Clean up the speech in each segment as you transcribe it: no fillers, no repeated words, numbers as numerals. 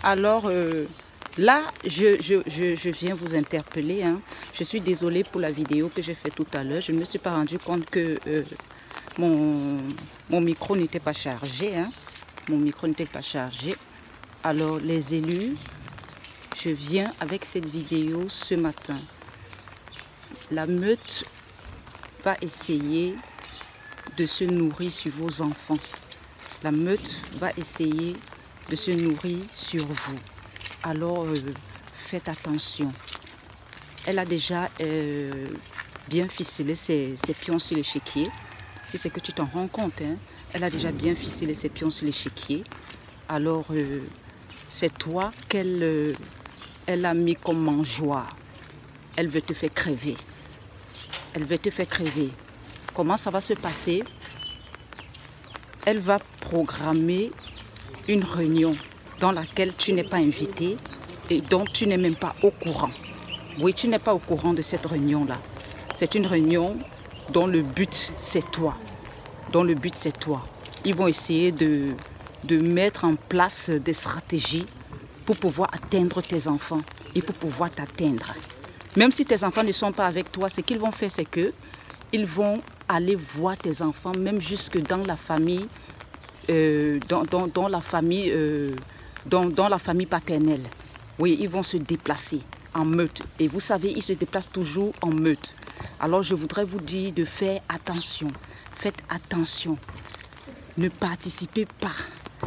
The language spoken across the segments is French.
Alors là, je viens vous interpeller. Hein. Je suis désolée pour la vidéo que j'ai faite tout à l'heure. Je ne me suis pas rendu compte que mon micro n'était pas chargé. Hein. Mon micro n'était pas chargé. Alors les élus, je viens avec cette vidéo ce matin. La meute va essayer de se nourrir sur vos enfants. La meute va essayer de se nourrir sur vous. Alors, faites attention. Elle a déjà bien ficelé ses pions sur l'échiquier. Si c'est que tu t'en rends compte, hein, elle a déjà bien ficelé ses pions sur l'échiquier. Alors, c'est toi qu'elle a mis comme mangeoire. Elle veut te faire crever. Elle veut te faire crever. Comment ça va se passer? Elle va programmer une réunion dans laquelle tu n'es pas invité et dont tu n'es même pas au courant. Oui, tu n'es pas au courant de cette réunion-là. C'est une réunion dont le but, c'est toi. Dont le but, c'est toi. Ils vont essayer de mettre en place des stratégies pour pouvoir atteindre tes enfants et pour pouvoir t'atteindre. Même si tes enfants ne sont pas avec toi, ce qu'ils vont faire, c'est qu'ils vont aller voir tes enfants, même jusque dans la famille, dans la famille paternelle. Oui, ils vont se déplacer en meute. Et vous savez, ils se déplacent toujours en meute. Alors, je voudrais vous dire de faire attention. Faites attention. Ne participez pas.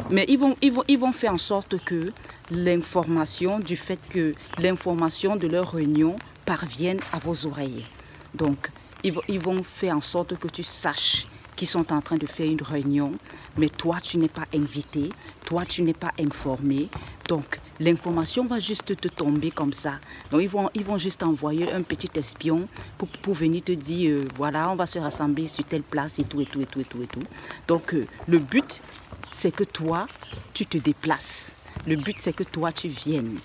Mais ils vont faire en sorte que l'information, du fait que l'information de leur réunion parvienne à vos oreilles. Donc, ils vont faire en sorte que tu saches qu'ils sont en train de faire une réunion, mais toi, tu n'es pas invité, toi, tu n'es pas informé. Donc, l'information va juste te tomber comme ça. Donc, ils vont juste envoyer un petit espion pour venir te dire, voilà, on va se rassembler sur telle place et tout, et tout, et tout, et tout, et tout. Donc, le but, c'est que toi, tu te déplaces. Le but, c'est que toi, tu viennes.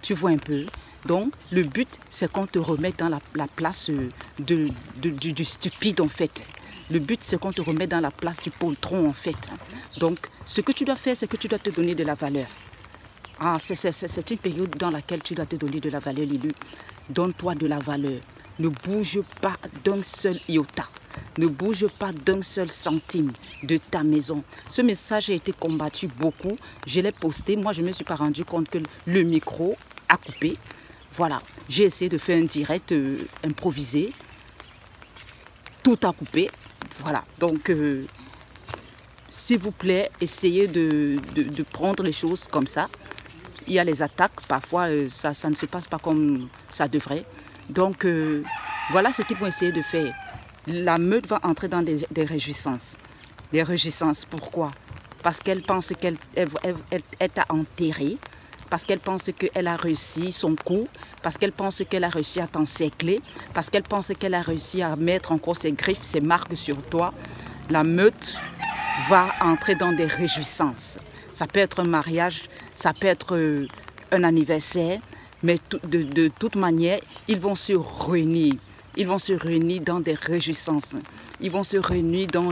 Tu vois un peu? Donc, le but, c'est qu'on te remette dans la place du stupide, en fait. Le but, c'est qu'on te remette dans la place du poltron, en fait. Donc, ce que tu dois faire, c'est que tu dois te donner de la valeur. Ah, c'est une période dans laquelle tu dois te donner de la valeur, Lilu. Donne-toi de la valeur. Ne bouge pas d'un seul iota. Ne bouge pas d'un seul centime de ta maison. Ce message a été combattu beaucoup. Je l'ai posté. Moi, je ne me suis pas rendu compte que le micro a coupé. Voilà. J'ai essayé de faire un direct improvisé. Tout a coupé. Voilà. Donc, s'il vous plaît, essayez de prendre les choses comme ça. Il y a les attaques. Parfois, ça ne se passe pas comme ça devrait. Donc, voilà ce qu'ils vont essayer de faire. La meute va entrer dans des réjouissances. Des réjouissances, pourquoi? Parce qu'elle pense qu'elle t'a enterré. Parce qu'elle pense qu'elle a réussi son coup. Parce qu'elle pense qu'elle a réussi à t'encercler. Parce qu'elle pense qu'elle a réussi à mettre encore ses griffes, ses marques sur toi. La meute va entrer dans des réjouissances. Ça peut être un mariage, ça peut être un anniversaire. Mais de toute manière, ils vont se réunir. Ils vont se réunir dans des réjouissances. Ils vont se réunir dans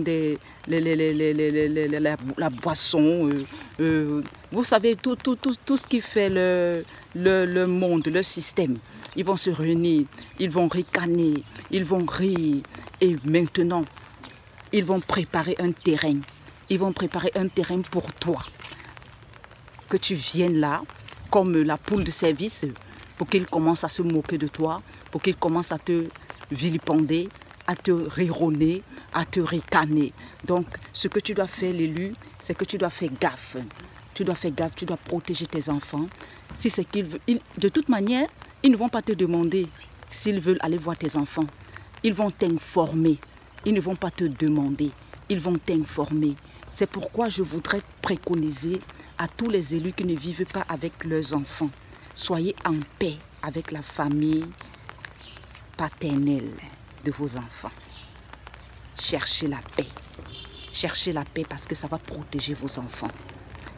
la boisson. Vous savez, tout ce qui fait le monde, le système. Ils vont se réunir, ils vont ricaner, ils vont rire. Et maintenant, ils vont préparer un terrain. Ils vont préparer un terrain pour toi. Que tu viennes là, comme la poule de service, pour qu'ils commencent à se moquer de toi, pour qu'ils commencent à te vilipender, à te rironner, à te ricaner. Donc, ce que tu dois faire, l'élu, c'est que tu dois faire gaffe. Tu dois faire gaffe, tu dois protéger tes enfants. Si c'est qu'ils veulent, de toute manière, ils ne vont pas te demander s'ils veulent aller voir tes enfants. Ils vont t'informer. Ils ne vont pas te demander. Ils vont t'informer. C'est pourquoi je voudrais préconiser à tous les élus qui ne vivent pas avec leurs enfants. Soyez en paix avec la famille paternelle de vos enfants. Cherchez la paix. Cherchez la paix parce que ça va protéger vos enfants.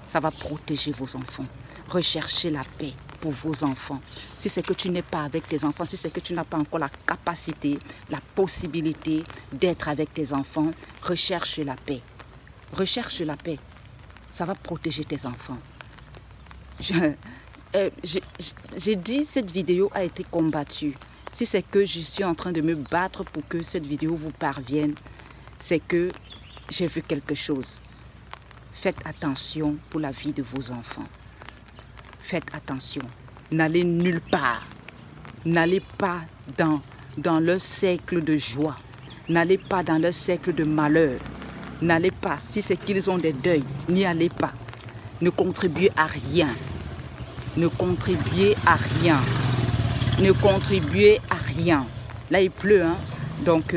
Ça va protéger vos enfants. Recherchez la paix pour vos enfants. Si c'est que tu n'es pas avec tes enfants, si c'est que tu n'as pas encore la capacité, la possibilité d'être avec tes enfants, recherche la paix. Recherche la paix. Ça va protéger tes enfants. J'ai dit cette vidéo a été combattue. Si c'est que je suis en train de me battre pour que cette vidéo vous parvienne, c'est que j'ai vu quelque chose. Faites attention pour la vie de vos enfants. Faites attention. N'allez nulle part. N'allez pas dans leur cercle de joie. N'allez pas dans leur cercle de malheur. N'allez pas, si c'est qu'ils ont des deuils, n'y allez pas. Ne contribuez à rien. Ne contribuez à rien. Ne contribuez à rien. Là, il pleut, hein. Donc,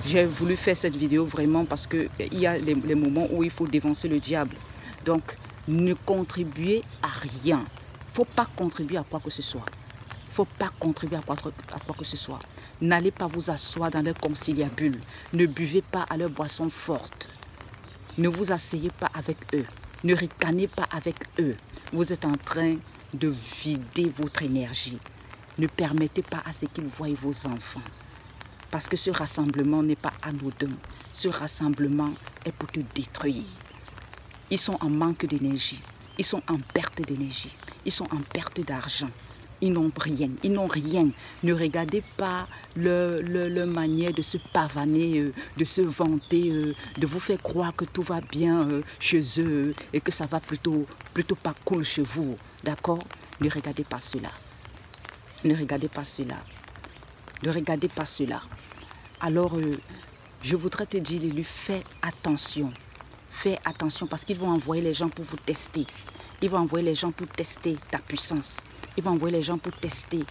j'ai voulu faire cette vidéo vraiment parce qu'il y a les moments où il faut dévancer le diable. Donc, ne contribuez à rien. Il ne faut pas contribuer à quoi que ce soit. Il ne faut pas contribuer à quoi que ce soit. N'allez pas vous asseoir dans leur conciliabule. Ne buvez pas à leur boisson forte. Ne vous asseyez pas avec eux. Ne ricanez pas avec eux. Vous êtes en train de vider votre énergie. Ne permettez pas à ce qu'ils voient vos enfants. Parce que ce rassemblement n'est pas anodin. Ce rassemblement est pour te détruire. Ils sont en manque d'énergie. Ils sont en perte d'énergie. Ils sont en perte d'argent. Ils n'ont rien. Ils n'ont rien. Ne regardez pas leur manière de se pavaner, de se vanter, de vous faire croire que tout va bien chez eux et que ça va plutôt pas cool chez vous. D'accord? Ne regardez pas cela. Ne regardez pas cela. Ne regardez pas cela. Alors, je voudrais te dire, lui, fais attention. Fais attention parce qu'ils vont envoyer les gens pour vous tester. Ils vont envoyer les gens pour tester ta puissance. Ils vont envoyer les gens pour tester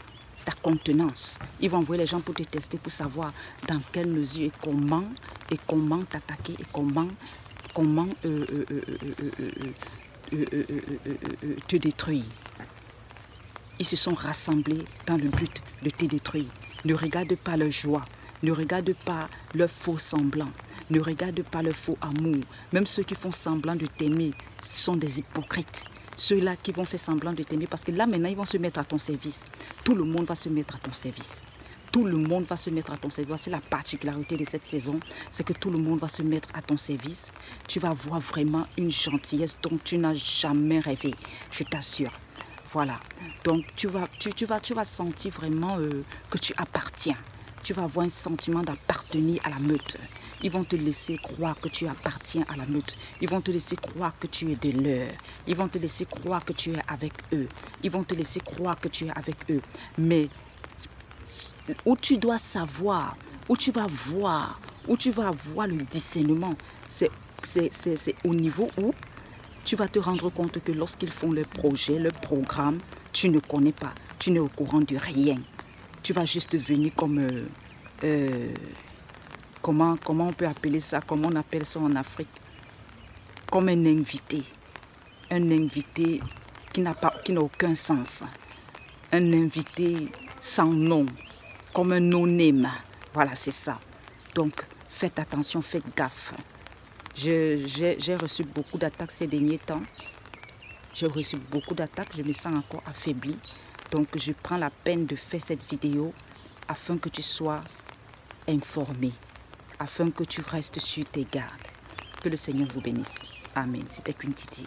ta contenance. Ils vont envoyer les gens pour te tester, pour savoir dans quelle mesure et comment t'attaquer et comment te détruire. Ils se sont rassemblés dans le but de te détruire. Ne regarde pas leur joie. Ne regarde pas leur faux semblant. Ne regarde pas leur faux amour. Même ceux qui font semblant de t'aimer sont des hypocrites. Ceux-là qui vont faire semblant de t'aimer, parce que là maintenant ils vont se mettre à ton service. Tout le monde va se mettre à ton service. Tout le monde va se mettre à ton service. C'est la particularité de cette saison, c'est que tout le monde va se mettre à ton service. Tu vas voir vraiment une gentillesse dont tu n'as jamais rêvé, je t'assure. Voilà. Donc tu vas sentir vraiment que tu appartiens. Tu vas avoir un sentiment d'appartenir à la meute. Ils vont te laisser croire que tu appartiens à la meute. Ils vont te laisser croire que tu es de leur. Ils vont te laisser croire que tu es avec eux. Ils vont te laisser croire que tu es avec eux. Mais où tu dois savoir, où tu vas voir le discernement, c'est au niveau où tu vas te rendre compte que lorsqu'ils font leur projet, leur programme, tu ne connais pas, tu n'es au courant de rien. Tu vas juste venir comme, comment on peut appeler ça, comment on appelle ça en Afrique, comme un invité qui n'a aucun sens, un invité sans nom, comme un no-name, voilà c'est ça. Donc faites attention, faites gaffe. J'ai reçu beaucoup d'attaques ces derniers temps. J'ai reçu beaucoup d'attaques, je me sens encore affaiblie. Donc je prends la peine de faire cette vidéo afin que tu sois informé, afin que tu restes sur tes gardes. Que le Seigneur vous bénisse. Amen. C'était Queen Titi.